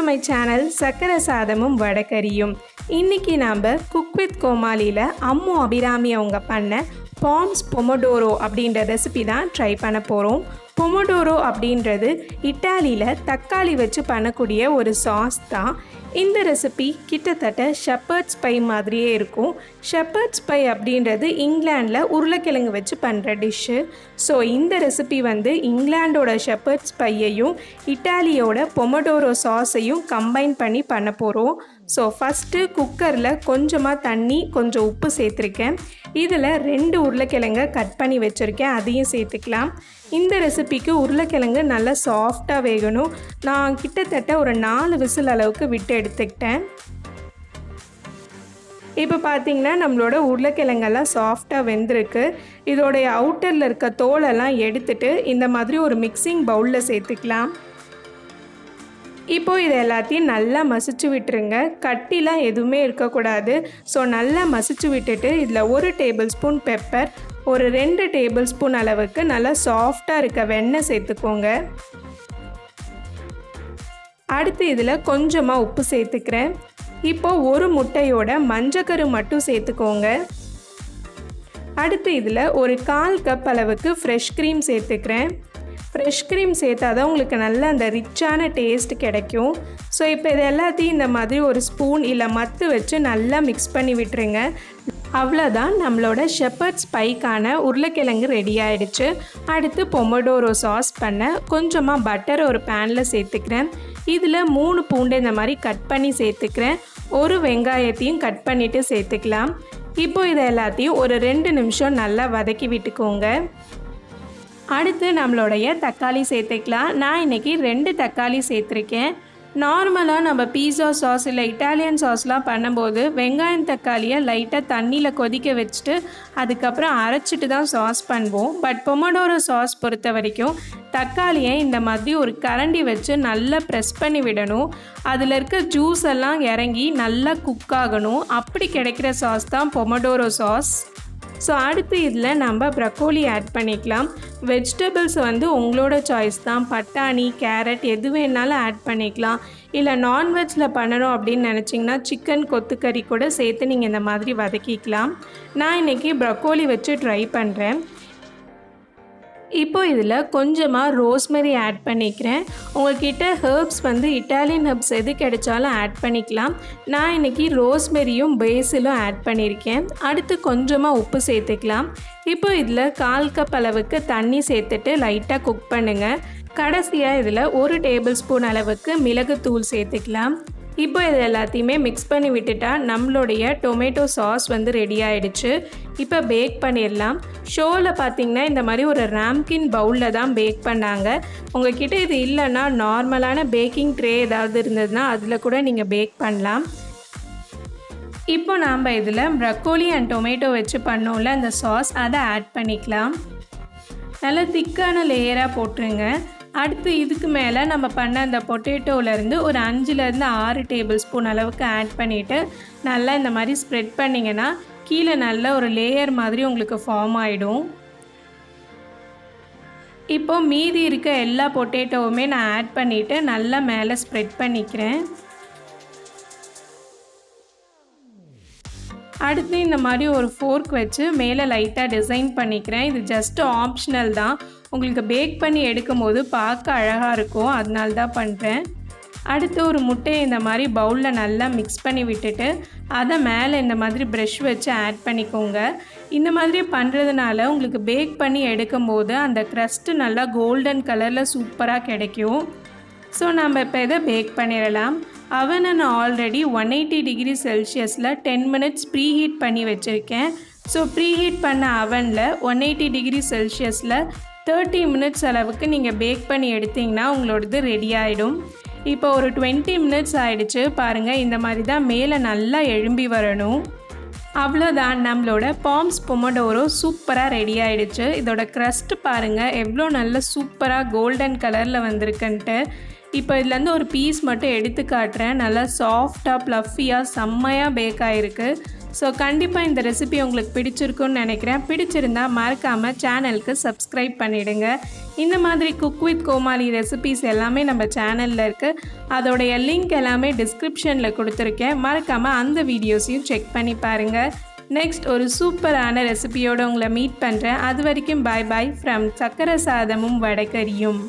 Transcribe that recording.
My channel சக்கரை சாதமும் வடகரியும். இன்றைக்கி நாம் குக் வித் கோமாலியில் அம்மு அபிராமி அவங்க பண்ண பாம்ஸ் பொமோடோரோ அப்படின்ற ரெசிபி தான் ட்ரை பண்ண போகிறோம். பொமோடோரோ அப்படின்றது இட்டாலியில் தக்காளி வச்சு பண்ணக்கூடிய ஒரு சாஸ் தான். இந்த ரெசிபி கிட்டத்தட்ட ஷெப்பர்ட்ஸ் பை மாதிரியே இருக்கும். ஷெப்பர்ட்ஸ் பை அப்படின்றது இங்கிலாண்டில் உருளைக்கிழங்கு வச்சு பண்ணுற டிஷ்ஷு. ஸோ இந்த ரெசிபி இங்கிலாண்டோட ஷெப்பர்ட்ஸ் பையையும் இட்டாலியோட பொமோடோரோ சாஸையும் கம்பைன் பண்ணி பண்ண போகிறோம். ஸோ ஃபஸ்ட்டு குக்கரில் கொஞ்சமாக தண்ணி, கொஞ்சம் உப்பு சேர்த்துருக்கேன். இதில் 2 உருளைக்கிழங்கை கட் பண்ணி வச்சுருக்கேன், அதையும் சேர்த்துக்கலாம். இந்த ரெசிபிக்கு உருளைக்கிழங்கு நல்லா சாஃப்டாக வேகணும். நான் கிட்டத்தட்ட ஒரு 4 விசில் அளவுக்கு விட்டு எடுத்துக்கிட்டேன். இப்போ பார்த்திங்கன்னா நம்மளோட உருளைக்கிழங்கெல்லாம் சாஃப்டாக வெந்திருக்கு. இதோடைய அவுட்டரில் இருக்க தோலெல்லாம் எடுத்துட்டு இந்த மாதிரி ஒரு மிக்சிங் பவுலில் சேர்த்துக்கலாம். இப்போது இது எல்லாத்தையும் நல்லா மசிச்சு விட்டுருங்க. கட்டிலாம் எதுவுமே இருக்கக்கூடாது. ஸோ நல்லா மசிச்சு விட்டுட்டு இதில் 1 டேபிள் ஸ்பூன் பெப்பர், ஒரு 2 டேபிள் ஸ்பூன் அளவுக்கு நல்லா சாஃப்டாக இருக்க வெண்ணெய் சேர்த்துக்கோங்க. அடுத்து இதில் கொஞ்சமாக உப்பு சேர்த்துக்கிறேன். இப்போது 1 முட்டையோட மஞ்சக்கரு மட்டும் சேர்த்துக்கோங்க. அடுத்து இதில் ஒரு 1/4 கப் அளவுக்கு ஃப்ரெஷ் க்ரீம் சேர்த்துக்கிறேன். ஃப்ரெஷ் க்ரீம் சேர்த்தா தான் உங்களுக்கு நல்ல அந்த ரிச்சான டேஸ்ட் கிடைக்கும். ஸோ இப்போ இது எல்லாத்தையும் இந்த மாதிரி ஒரு ஸ்பூன் இல்லை மத்து வச்சு நல்லா மிக்ஸ் பண்ணி விட்டுருங்க. அவ்வளோதான், நம்மளோட ஷெப்பர்ட்ஸ் பைக்கான உருளைக்கிழங்கு ரெடி ஆகிடுச்சு. அடுத்து பொமோடோரோ சாஸ் பண்ண கொஞ்சமாக பட்டர் ஒரு பேனில் சேர்த்துக்கிறேன். இதில் 3 பூண்டை இந்த மாதிரி கட் பண்ணி சேர்த்துக்கிறேன். 1 வெங்காயத்தையும் கட் பண்ணிவிட்டு சேர்த்துக்கலாம். இப்போது இதை எல்லாத்தையும் ஒரு 2 நிமிஷம் நல்லா வதக்கி விட்டுக்கோங்க. அடுத்து நம்மளுடைய தக்காளி சேர்த்துக்கலாம். நான் இன்றைக்கி 2 தக்காளி சேர்த்துருக்கேன். நார்மலாக நம்ம பீஸா சாஸ் இல்லை இட்டாலியன் சாஸ்லாம் பண்ணும்போது வெங்காயம் தக்காளியை லைட்டாக தண்ணியில் கொதிக்க வச்சுட்டு அதுக்கப்புறம் அரைச்சிட்டு தான் சாஸ் பண்ணுவோம். பட் பொமோடோரோ சாஸ் பொறுத்த வரைக்கும் தக்காளியை இந்த மாதிரி ஒரு கரண்டி வச்சு நல்லா ப்ரெஸ் பண்ணி விடணும். அதில் இருக்க ஜூஸ் எல்லாம் இறங்கி நல்லா குக் ஆகணும். அப்படி கிடைக்கிற சாஸ் தான் பொமோடோரோ சாஸ். ஸோ அடுத்து இதில் நம்ம ப்ரக்கோலி ஆட் பண்ணிக்கலாம். வெஜிடபிள்ஸ் உங்களோட சாய்ஸ் தான். பட்டாணி, கேரட் எது வேணாலும் ஆட் பண்ணிக்கலாம். இல்லை நான்வெஜ்ஜில் பண்ணணும் அப்படின்னு நினச்சிங்கன்னா சிக்கன் கொத்துக்கறி கூட சேர்த்து நீங்கள் இந்த மாதிரி வதக்கிக்கலாம். நான் இன்றைக்கி ப்ரக்கோலி வச்சு ட்ரை பண்ணுறேன். இப்போ இதில் கொஞ்சமாக ரோஸ்மெரி ஆட் பண்ணிக்கிறேன். உங்கள்கிட்ட ஹெர்ப்ஸ் இட்டாலியன் ஹெர்ப்ஸ் எது கிடைச்சாலும் ஆட் பண்ணிக்கலாம். நான் இன்றைக்கி ரோஸ்மெரியும் பேசிலும் ஆட் பண்ணியிருக்கேன். அடுத்து கொஞ்சமாக உப்பு சேர்த்துக்கலாம். இப்போ இதில் 1/4 கப் அளவுக்கு தண்ணி சேர்த்துட்டு லைட்டாக குக் பண்ணுங்கள். கடைசியாக இதில் 1 டேபிள் ஸ்பூன் அளவுக்கு மிளகுத்தூள் சேர்த்துக்கலாம். இப்போ இது எல்லாத்தையுமே மிக்ஸ் பண்ணி விட்டுட்டா நம்மளுடைய டொமேட்டோ சாஸ் ரெடி ஆகிடுச்சு. இப்போ பேக் பண்ணிடலாம். ஷோவில் பார்த்திங்கன்னா இந்த மாதிரி ஒரு ராம்கின் பவுலில் தான் பேக் பண்ணாங்க. உங்கள்கிட்ட இது இல்லைன்னா நார்மலான பேக்கிங் ட்ரே ஏதாவது இருந்ததுன்னா அதில் கூட நீங்கள் பேக் பண்ணலாம். இப்போ நாம் இதில் ப்ரக்கோலி அண்ட் டொமேட்டோ வச்சு பண்ணோம்ல அந்த சாஸ், அதை ஆட் பண்ணிக்கலாம். நல்லா திக்கான லேயராக போட்டுருங்க. அடுத்து இதுக்கு மேலே நம்ம பண்ண அந்த பொட்டேட்டோவிலேருந்து ஒரு 5லேருந்து 6 டேபிள் ஸ்பூன் அளவுக்கு ஆட் பண்ணிவிட்டு நல்லா இந்த மாதிரி ஸ்ப்ரெட் பண்ணிங்கன்னா கீழே நல்ல ஒரு லேயர் மாதிரி உங்களுக்கு ஃபார்ம் ஆகிடும். இப்போது மீதி இருக்க எல்லா பொட்டேட்டோவுமே நான் ஆட் பண்ணிவிட்டு நல்லா மேலே ஸ்ப்ரெட் பண்ணிக்கிறேன். அடுத்து இந்த மாதிரி ஒரு ஃபோர்க் வச்சு மேலே லைட்டாக டிசைன் பண்ணிக்கிறேன். இது ஜஸ்ட்டு ஆப்ஷனல் தான். உங்களுக்கு பேக் பண்ணி எடுக்கும் போது பார்க்க அழகாக இருக்கும், அதனால தான் பண்ணுறேன். அடுத்து ஒரு முட்டையை இந்த மாதிரி பவுலில் நல்லா மிக்ஸ் பண்ணி விட்டுட்டு அதை மேலே இந்த மாதிரி ப்ரெஷ் வச்சு ஆட் பண்ணிக்கோங்க. இந்த மாதிரி பண்ணுறதுனால உங்களுக்கு பேக் பண்ணி எடுக்கும்போது அந்த க்ரஸ்ட்டு நல்லா கோல்டன் கலரில் சூப்பராக கிடைக்கும். ஸோ நம்ம இப்போ இதை பேக் பண்ணிடலாம். அவனை நான் ஆல்ரெடி 180 டிகிரி செல்சியஸில் 10 மினிட்ஸ் ப்ரீஹீட் பண்ணி வச்சுருக்கேன். ஸோ ப்ரீஹீட் பண்ண அவனில் 180 டிகிரி செல்சியஸில் 30 மினிட்ஸ் அளவுக்கு நீங்கள் பேக் பண்ணி எடுத்திங்கன்னா உங்களோடது ரெடி ஆகிடும். இப்போ ஒரு 20 மினிட்ஸ் ஆகிடுச்சு. பாருங்கள், இந்த மாதிரி தான் மேலே நல்லா எழும்பி வரணும். அவ்வளோதான், நம்மளோட பாம்ஸ் பொமோடோரோ சூப்பராக ரெடி ஆகிடுச்சு. இதோட க்ரஸ்ட் பாருங்கள் எவ்வளோ நல்ல சூப்பராக கோல்டன் கலரில் வந்திருக்குன்ட்டு. இப்போ இதுலேருந்து ஒரு பீஸ் மட்டும் எடுத்து காட்டுறேன். நல்லா சாஃப்டாக ப்ளஃபியாக செம்மையாக பேக் ஆகிருக்கு. ஸோ கண்டிப்பாக இந்த ரெசிபி உங்களுக்கு பிடிச்சிருக்குன்னு நினைக்கிறேன். பிடிச்சிருந்தால் மறக்காமல் சேனலுக்கு சப்ஸ்கிரைப் பண்ணிவிடுங்க. இந்த மாதிரி குக் வித் கோமாளி ரெசிபீஸ் எல்லாமே நம்ம சேனலில் இருக்குது. அதோடைய லிங்க் எல்லாமே டிஸ்கிரிப்ஷனில் கொடுத்துருக்கேன். மறக்காமல் அந்த வீடியோஸையும் செக் பண்ணி பாருங்கள். நெக்ஸ்ட் ஒரு சூப்பரான ரெசிபியோடு உங்களை மீட் பண்ணுறேன். அது வரைக்கும் பாய் பாய் ஃப்ரம் சக்கரை சாதமும் வடைக்கறியும்.